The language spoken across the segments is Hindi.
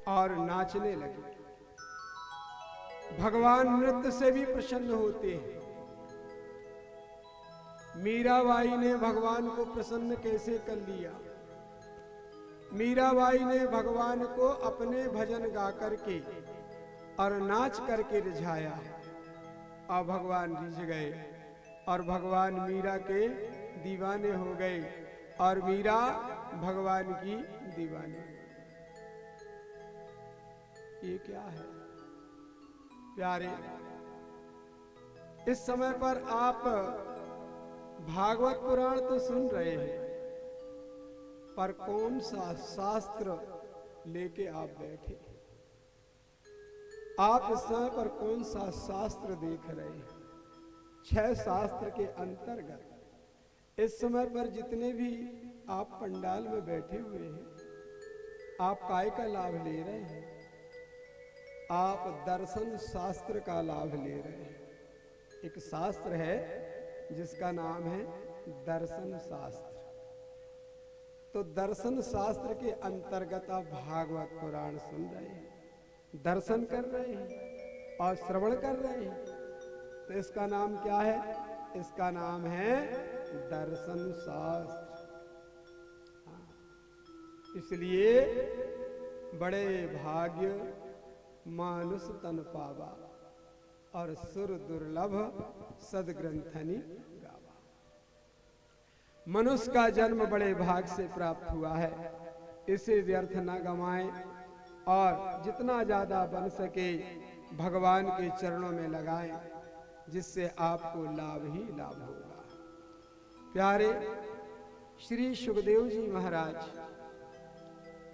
और नाचने लगे। भगवान नृत्य से भी प्रसन्न होते हैं। मीराबाई ने भगवान को प्रसन्न कैसे कर लिया? मीराबाई ने भगवान को अपने भजन गा करके और नाच करके रिझाया और भगवान रिझ गए और भगवान मीरा के दीवाने हो गए और मीरा भगवान की दीवानी। ये क्या है प्यारे? इस समय पर आप भागवत पुराण तो सुन रहे हैं, पर कौन सा शास्त्र लेके आप बैठे? आप इस समय पर कौन सा शास्त्र देख रहे हैं? 6 शास्त्र के अंतर्गत इस समय पर जितने भी आप पंडाल में बैठे हुए हैं, आप काय का लाभ ले रहे हैं? आप दर्शन शास्त्र का लाभ ले रहे हैं। एक शास्त्र है जिसका नाम है दर्शन शास्त्र। तो दर्शन शास्त्र के अंतर्गत आप भागवत पुराण सुन रहे हैं, दर्शन कर रहे हैं और श्रवण कर रहे हैं। तो इसका नाम क्या है? इसका नाम है दर्शन शास्त्र। इसलिए बड़े भाग्य मानुष तन पावा और सुर दुर्लभ सदग्रंथनि गावा। मनुष्य का जन्म बड़े भाग से प्राप्त हुआ है, इसे व्यर्थ न गंवाएं और जितना ज्यादा बन सके भगवान के चरणों में लगाएं, जिससे आपको लाभ ही लाभ होगा। प्यारे श्री सुखदेव जी महाराज,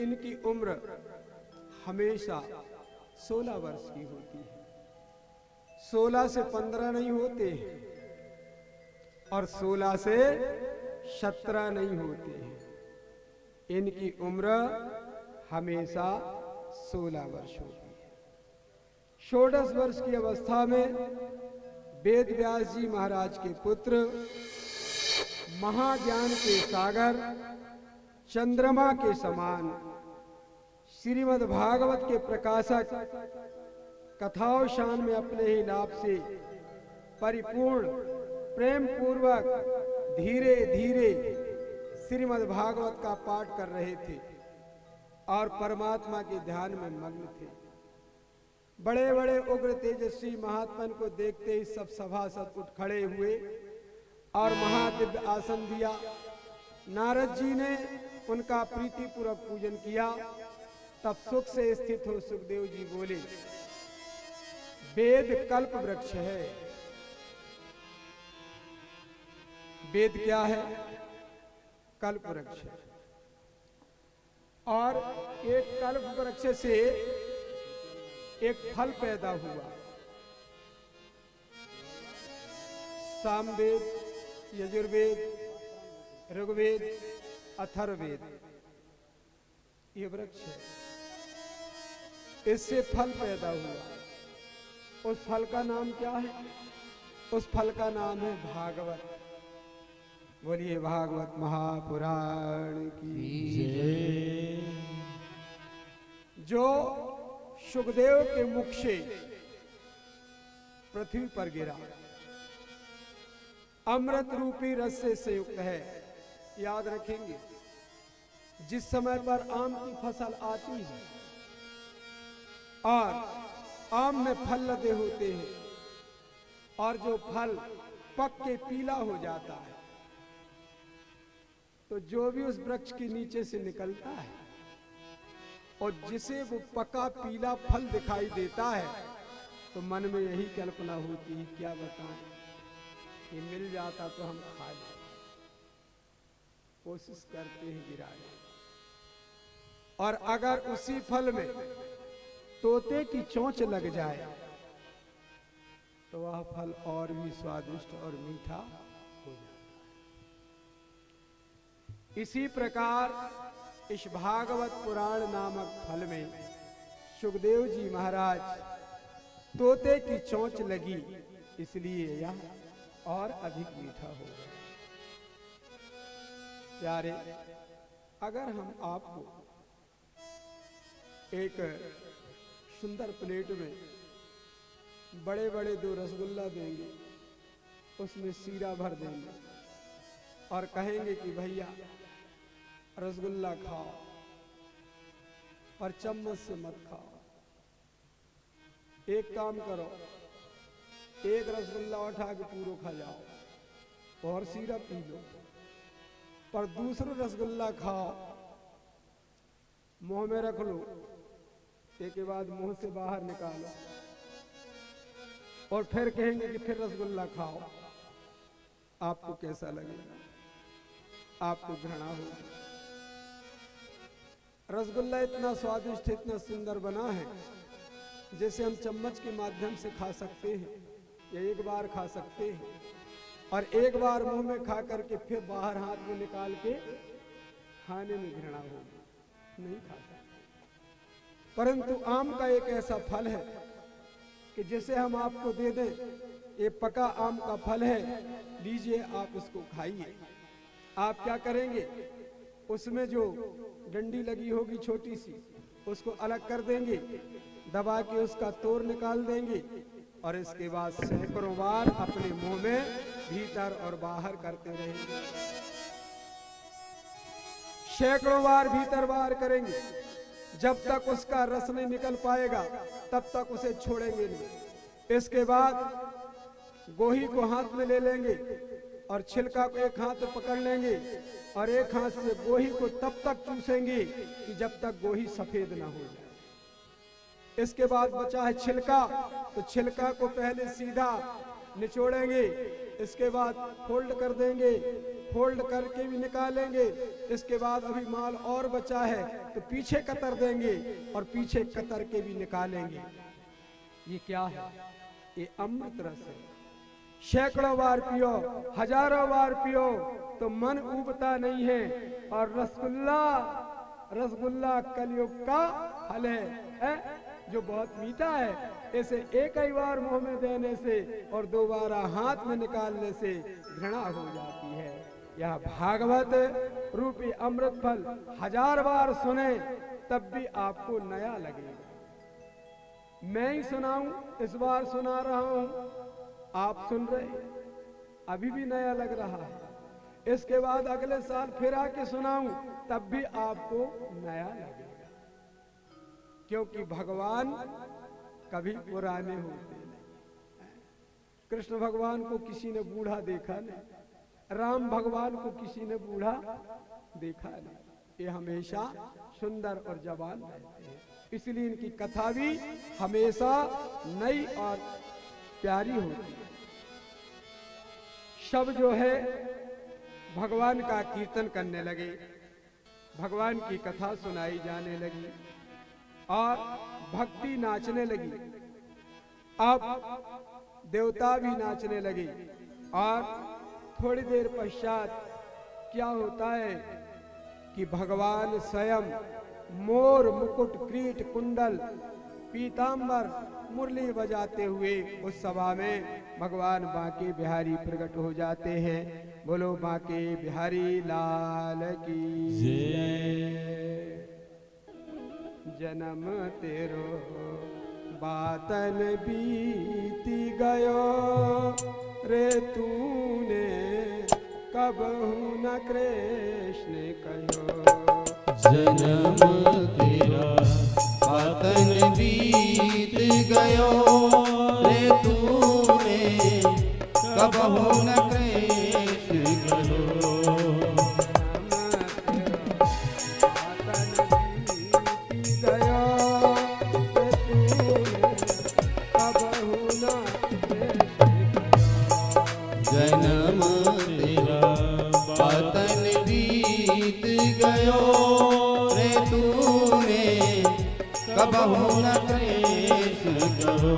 इनकी उम्र हमेशा 16 वर्ष की होती है। 16 से 15 नहीं होते और 16 से 17 नहीं होते हैं। इनकी उम्र हमेशा 16 वर्ष होती है। 16 वर्ष की अवस्था में वेद व्यास जी महाराज के पुत्र, महाज्ञान के सागर, चंद्रमा के समान, श्रीमद् भागवत के प्रकाशक, कथाओं शान में अपने ही लाभ से परिपूर्ण प्रेम पूर्वक धीरे धीरे श्रीमद् भागवत का पाठ कर रहे थे और परमात्मा के ध्यान में मग्न थे। बड़े बड़े उग्र तेजस्वी महात्मन को देखते ही सब सभासद उठ खड़े हुए और महादिव्य आसन दिया। नारद जी ने उनका प्रीतिपूर्वक पूजन किया। तब सुख से स्थित हो सुखदेव जी बोले, वेद कल्प वृक्ष है। वेद क्या है? कल्प वृक्ष है। और एक कल्प वृक्ष से एक फल पैदा हुआ। सामवेद, यजुर्वेद, ऋग्वेद, अथर्ववेद, ये वृक्ष है। इससे फल पैदा हुआ। उस फल का नाम क्या है? उस फल का नाम है भागवत। बोलिए भागवत महापुराण की जय। जो सुखदेव के मुख से पृथ्वी पर गिरा, अमृत रूपी रस से संयुक्त है। याद रखेंगे, जिस समय पर आम की फसल आती है और आम में फल लदे होते हैं और जो फल पक के पीला हो जाता है, तो जो भी उस वृक्ष के नीचे से निकलता है और जिसे वो पका पीला फल दिखाई देता है, तो मन में यही कल्पना होती है, क्या बताएं, ये मिल जाता तो हम खा लेते। कोशिश करते हैं गिराने। और अगर उसी फल में तोते की चोंच लग जाए तो वह फल और भी स्वादिष्ट और मीठा हो जाता है। इसी प्रकार इस भागवत पुराण नामक फल में सुखदेव जी महाराज तोते की चोंच लगी, इसलिए यह और अधिक मीठा हो गया। प्यारे, अगर हम आपको एक सुंदर प्लेट में बड़े बड़े 2 रसगुल्ला देंगे, उसमें सीरा भर देंगे और कहेंगे कि भैया रसगुल्ला खाओ, पर चम्मच से मत खाओ। एक काम करो, एक रसगुल्ला उठा के पूरा खा जाओ और सीरा पी लो, पर दूसरा रसगुल्ला खाओ, मुंह में रख लो, एक के बाद मुंह से बाहर निकालो और फिर कहेंगे कि फिर रसगुल्ला खाओ। आपको कैसा लगेगा? आपको घृणा होगी। रसगुल्ला इतना स्वादिष्ट, इतना सुंदर बना है, जैसे हम चम्मच के माध्यम से खा सकते हैं या एक बार खा सकते हैं, और एक बार मुंह में खा करके फिर बाहर हाथ में निकाल के खाने में घृणा होगी, नहीं खा सकते। परंतु आम का एक ऐसा फल है कि जैसे हम आपको दे दें, ये पका आम का फल है, लीजिए आप इसको खाइए। आप क्या करेंगे, उसमें जो डंडी लगी होगी छोटी सी, उसको अलग कर देंगे, दबा के उसका तोड़ निकाल देंगे और इसके बाद सैकड़ों बार अपने मुंह में भीतर और बाहर करते रहेंगे। सैकड़ों बार भीतर बाहर करेंगे, जब तक उसका रस नहीं निकल पाएगा तब तक उसे छोड़ेंगे नहीं। इसके बाद गोही को हाथ में ले लेंगे और छिलका को एक हाथ में पकड़ लेंगे और एक हाथ से गोही को तब तक चूसेंगे कि जब तक गोही सफेद ना हो जाए। इसके बाद बचा है छिलका, तो छिलका को पहले सीधा निचोड़ेंगे, इसके बाद फोल्ड कर देंगे, फोल्ड करके भी निकालेंगे। इसके बाद अभी माल और बचा है तो पीछे कतर देंगे और पीछे कतर के भी निकालेंगे। ये क्या है? ये अमृत रस है। सैकड़ों बार पियो, हजारों बार पियो तो मन उबता नहीं है। और रसगुल्ला कलयुग का फल है, जो बहुत मीठा है। इसे एक ही बार मुंह में देने से और दोबारा हाथ में निकालने से घृणा हो जाती है। यह भागवत रूपी अमृत फल 1000 बार सुने तब भी आपको नया लगेगा। मैं ही सुनाऊं, इस बार सुना रहा हूं, आप सुन रहे, अभी भी नया लग रहा है। इसके बाद अगले साल फिर आके सुनाऊं तब भी आपको नया लगेगा, क्योंकि भगवान कभी पुराने होते नहीं। कृष्ण भगवान को किसी ने बूढ़ा देखा नहीं, राम भगवान को किसी ने बूढ़ा देखा नहीं। ये हमेशा सुंदर और जवान रहते हैं, इसलिए इनकी कथा भी हमेशा नई और प्यारी होती है। सब जो है भगवान का कीर्तन करने लगे, भगवान की कथा सुनाई जाने लगी और भक्ति नाचने लगी। अब देवता भी नाचने लगे और थोड़ी देर पश्चात क्या होता है कि भगवान स्वयं मोर मुकुट क्रीट कुंडल पीतांबर मुरली बजाते हुए उस सभा में भगवान बांके बिहारी प्रकट हो जाते हैं। बोलो बांके बिहारी लाल की जय। जन्म तेरो बातन बीती गयो रे, तूने कबहू न कृष्ण कहो। जन्म तेरा बातन बीत गयो रे, तूने कबहू न कृष्ण कहो। जन्म तेरा बातन बीत गयो रे, तूने कबहू न कृष्ण कहो।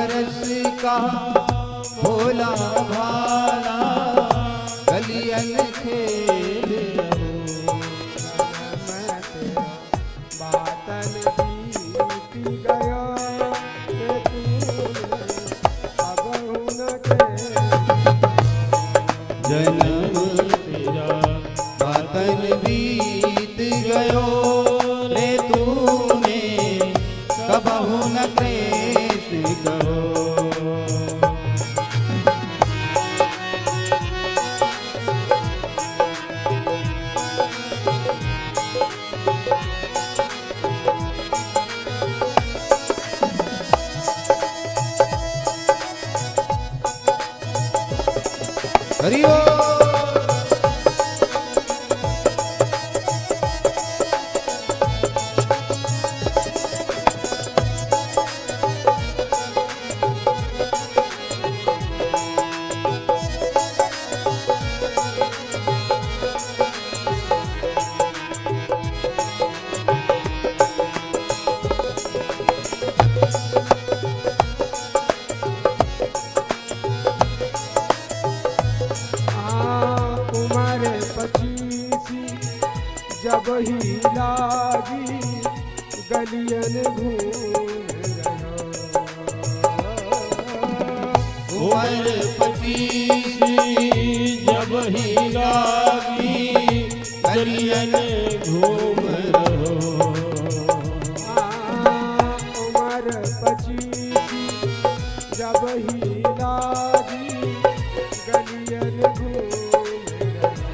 रस का भोला भाला गलियन खेल रहो। मैं तेरा बातन बीत गया रे तूने अबहु न जन्म तेरा बातन बीत गयो रे तूने कबहु न क्लेश करो। हरि ओम। उम्र 25 जब ही लागी गलियन घूम रहो। उमर 25 जब ही लागी गलियन घूम रहो। उम्र 25 जब ही लागी गलियन घूम रहो।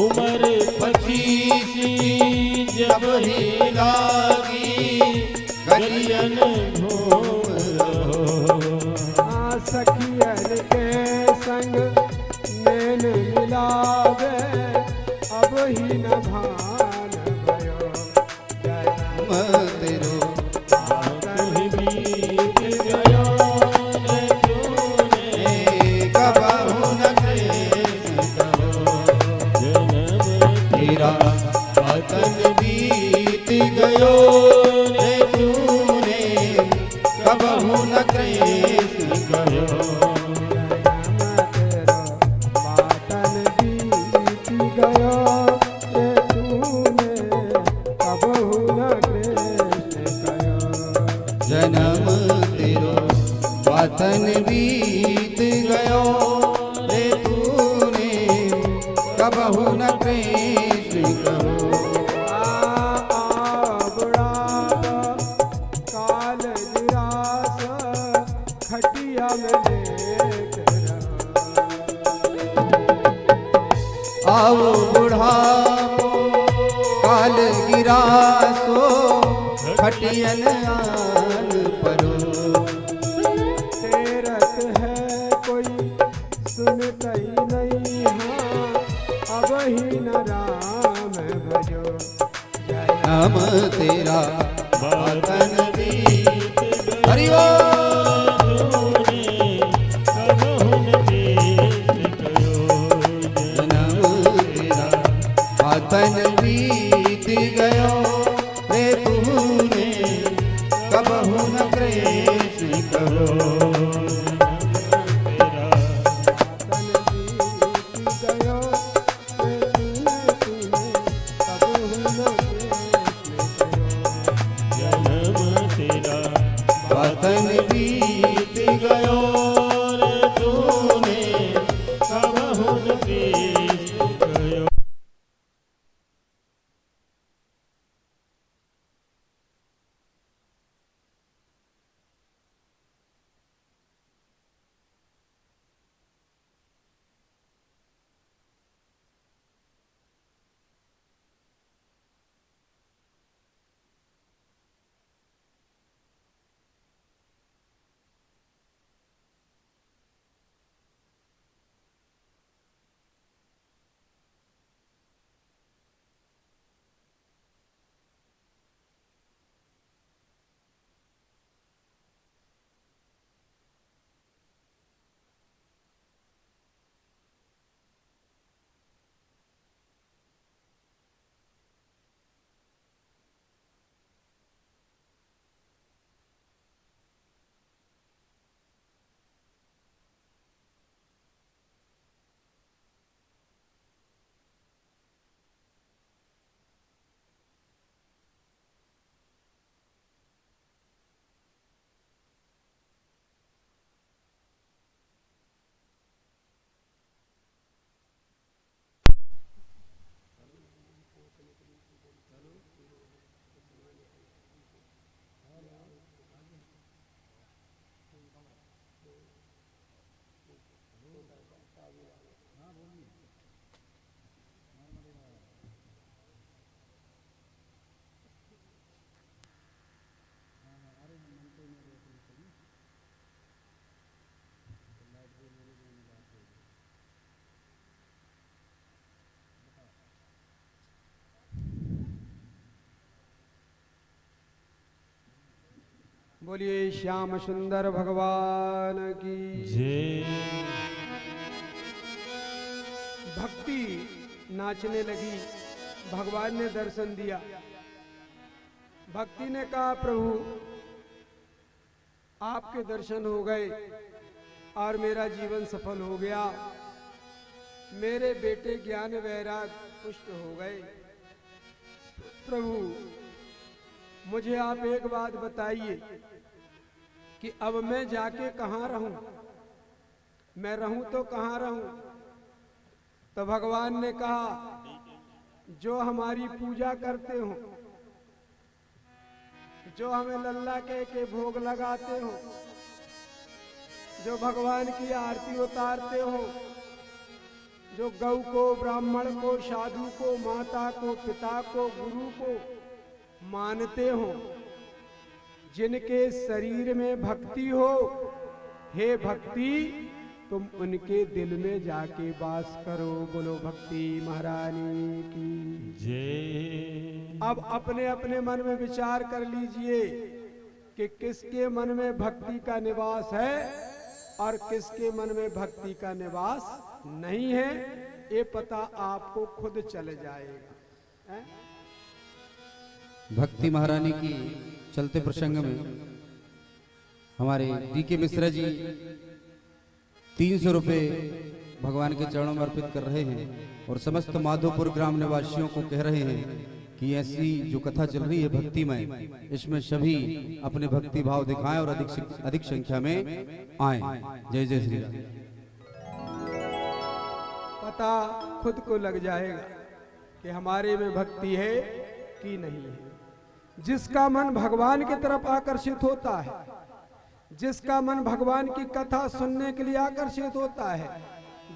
उमर 25 जब ही लागी गलियन घूम रहो। सखियन के संग नैन मिलावे अब ही न भान भयो। जन्म तेरो कहीं बीत गयो रे तूने कबहु न क्लेश करो। जन्म तेरा बातन बीत गयो रे तूने कबहु न क्लेश करो। बातन बीत गयो रे तूने कबहु न क्लेश कयो। जन्म तेरो बातन बीत गयो रे तूने कबहु न क्लेश करो। काल गिरास खटिया में लेट आओ बुढ़ापो काल गिरासो खटियन आन परो। तेरत है कोई सुनता ही नहीं। हाँ अब ही न राम भजो। नाम तेरा बातन बीत हरि ओम। जन्म तेरा बातन बीत गयो रे तूने कबहु न क्लेश करो। बातन बीत गयो रे तूने कबहु न क्लेश करो। बोलिए श्याम सुंदर भगवान की। जय। भक्ति नाचने लगी, भगवान ने दर्शन दिया। भक्ति ने कहा प्रभु आपके दर्शन हो गए और मेरा जीवन सफल हो गया, मेरे बेटे ज्ञान वैराग पुष्ट हो गए। प्रभु मुझे आप एक बात बताइए कि अब मैं जाके कहाँ रहूं, मैं रहूं तो कहाँ रहूं। तो भगवान ने कहा जो हमारी पूजा करते हो, जो हमें लल्ला कह के भोग लगाते हो, जो भगवान की आरती उतारते हो, जो गौ को, ब्राह्मण को, साधु को, माता को, पिता को, गुरु को मानते हो, जिनके शरीर में भक्ति हो, हे भक्ति तुम उनके दिल में जाके वास करो। बोलो भक्ति महारानी की जय। अब अपने अपने मन में विचार कर लीजिए कि किसके मन में भक्ति का निवास है और किसके मन में भक्ति का निवास नहीं है। ये पता आपको खुद चल जाएगा। है? भक्ति महारानी की चलते प्रसंग में हमारे डी.के. मिश्रा जी 300 रुपए भगवान के चरणों में अर्पित कर रहे हैं और समस्त माधोपुर ग्राम निवासियों को कह रहे हैं कि ऐसी जो कथा चल रही है भक्तिमय, इसमें सभी अपने भक्ति भाव दिखाएं और अधिक संख्या में आएं। जय जय श्री राम। पता खुद को लग जाएगा कि हमारे में भक्ति है कि नहीं है। जिसका मन भगवान की तरफ आकर्षित होता है, जिसका मन भगवान की कथा सुनने के लिए आकर्षित होता है,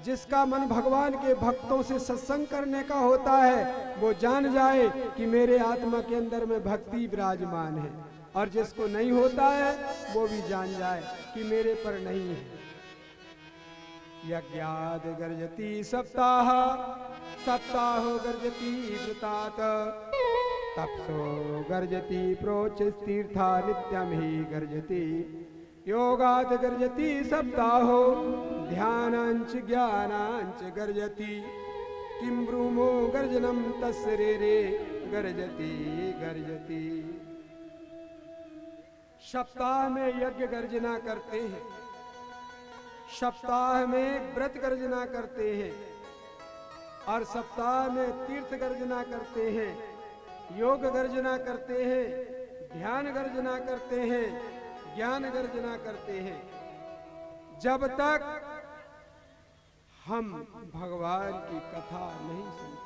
जिसका मन भगवान के भक्तों से सत्संग करने का होता है, वो जान जाए कि मेरे आत्मा के अंदर में भक्ति विराजमान है। और जिसको नहीं होता है वो भी जान जाए कि मेरे पर नहीं है। यज्ञाद गर्जति सप्ताह, सप्ताहो गर्जति व्रतात, तपसो गर्जति प्रोचिस्तीर्था नित्यम ही गर्जति, योगाद गर्जति सप्ताहो, ध्यानांच ज्ञानांच गर्जति, किम ब्रूमो गर्जनम तस्रे रे गर्जति गर्जति। सप्ताह में यज्ञ गर्जना करते हैं, सप्ताह में व्रत गर्जना करते हैं और सप्ताह में तीर्थ गर्जना करते हैं, योग गर्जना करते हैं, ध्यान गर्जना करते हैं, ज्ञान गर्जना करते हैं। जब तक हम भगवान की कथा नहीं सुनते